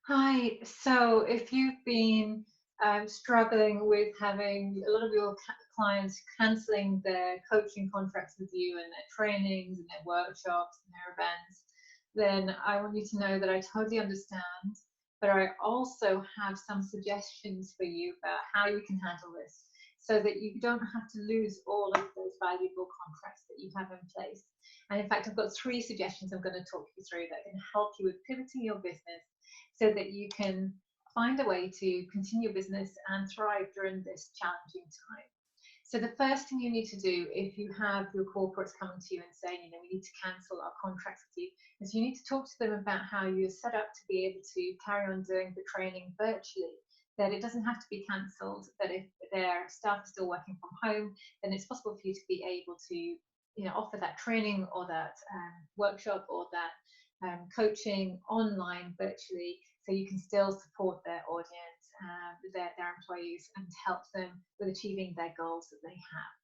Hi. So if you've been struggling with having a lot of your clients canceling their coaching contracts with you and their trainings and their workshops and their events, then I want you to know that I totally understand. But I also have some suggestions for you about how you can handle this so that you don't have to lose all of those valuable contracts that you have in place. And in fact, I've got three suggestions I'm going to talk you through that can help you with pivoting your business so that you can find a way to continue business and thrive during this challenging time. So the first thing you need to do if you have your corporates coming to you and saying, we need to cancel our contracts with you, is you need to talk to them about how you're set up to be able to carry on doing the training virtually. That it doesn't have to be cancelled, that if their staff is still working from home, then it's possible for you to be able to offer that training or that workshop or that coaching online virtually, so you can still support their audience, their employees, and help them with achieving their goals that they have.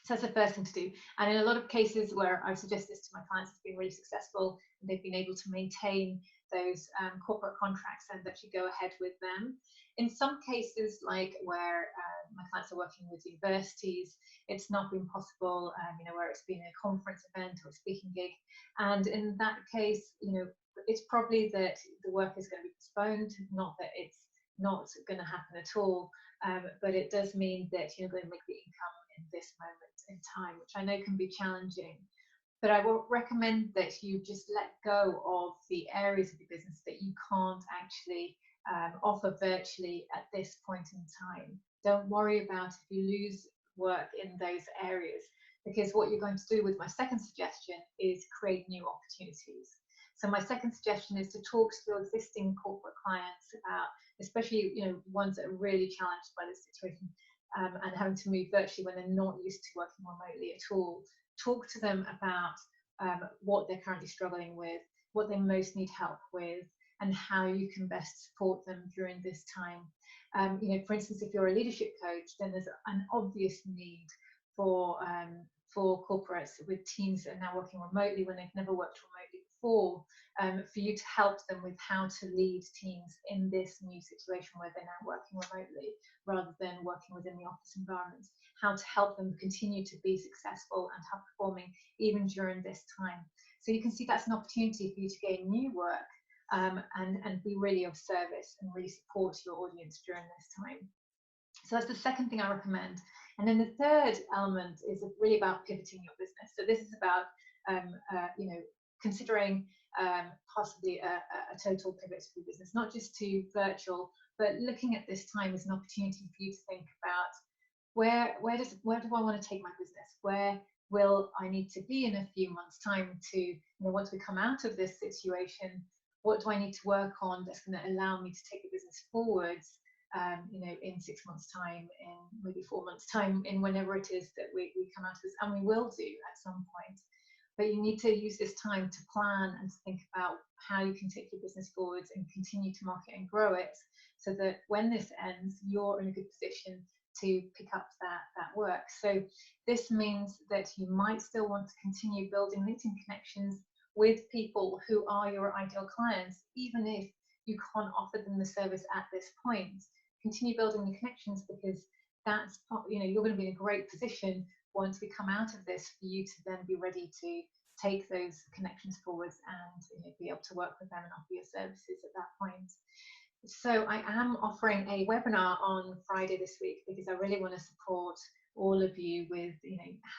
So that's the first thing to do. And in a lot of cases where I've suggested this to my clients, it's been really successful. And they've been able to maintain those corporate contracts and actually go ahead with them. In some cases, like where my clients are working with universities, it's not been possible, where it's been a conference event or a speaking gig. And in that case, it's probably that the work is going to be postponed, not that it's not going to happen at all. But it does mean that you're going to make the income in this moment in time, which I know can be challenging. But I will recommend that you just let go of the areas of your business that you can't actually offer virtually at this point in time. Don't worry about if you lose work in those areas, because what you're going to do with my second suggestion is create new opportunities. So my second suggestion is to talk to your existing corporate clients about, especially ones that are really challenged by this situation, and having to move virtually when they're not used to working remotely at all. Talk to them about what they're currently struggling with, what they most need help with, and how you can best support them during this time. For instance, if you're a leadership coach, then there's an obvious need for for corporates with teams that are now working remotely when they've never worked remotely before, for you to help them with how to lead teams in this new situation where they're now working remotely rather than working within the office environment, how to help them continue to be successful and top performing even during this time. So you can see that's an opportunity for you to gain new work, and be really of service and really support your audience during this time. So that's the second thing I recommend. And then the third element is really about pivoting your business. So this is about considering possibly a total pivot to your business, not just to virtual, but looking at this time as an opportunity for you to think about where do I want to take my business? Where will I need to be in a few months' time to, once we come out of this situation, what do I need to work on that's going to allow me to take the business forwards, in 6 months' time, in maybe 4 months' time, in whenever it is that we come out of this, and we will do at some point. But you need to use this time to plan and to think about how you can take your business forwards and continue to market and grow it, so that when this ends, you're in a good position to pick up that work. So this means that you might still want to continue building LinkedIn connections with people who are your ideal clients, even if you can't offer them the service at this point. Continue building the connections, because that's, you're going to be in a great position once we come out of this for you to then be ready to take those connections forwards and be able to work with them and offer your services at that point. So I am offering a webinar on Friday this week, because I really want to support all of you with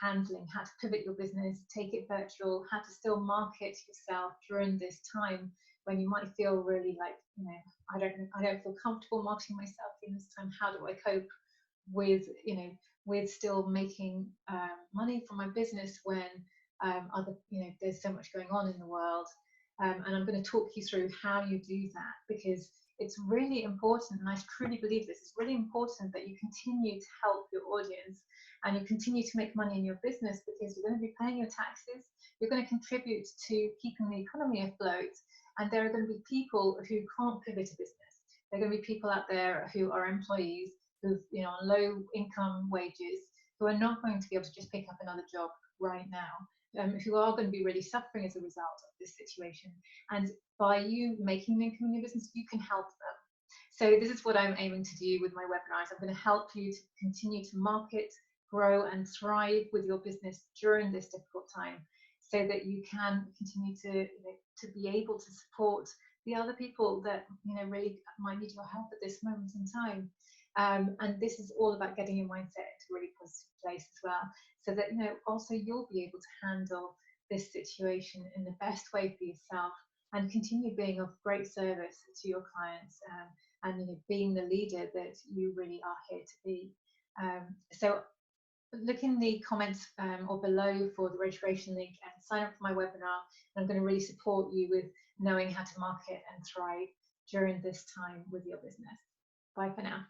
handling how to pivot your business, take it virtual, how to still market yourself during this time when you might feel really like, I don't feel comfortable marketing myself in this time. How do I cope with with still making money from my business when there's so much going on in the world. And I'm going to talk you through how you do that, because it's really important, and I truly believe this, it's really important that you continue to help your audience and you continue to make money in your business, because you're going to be paying your taxes, you're going to contribute to keeping the economy afloat, and there are going to be people who can't pivot a business. There are going to be people out there who are employees who've, on low income wages, who are not going to be able to just pick up another job right now. who are going to be really suffering as a result of this situation. And by you making an income in your business, you can help them. So this is what I'm aiming to do with my webinars. I'm going to help you to continue to market, grow, and thrive with your business during this difficult time, so that you can continue to, to be able to support the other people that really might need your help at this moment in time. And this is all about getting your mindset into a really positive place as well, so that also you'll be able to handle this situation in the best way for yourself and continue being of great service to your clients, and being the leader that you really are here to be. So look in the comments or below for the registration link and sign up for my webinar. I'm going to really support you with knowing how to market and thrive during this time with your business. Bye for now.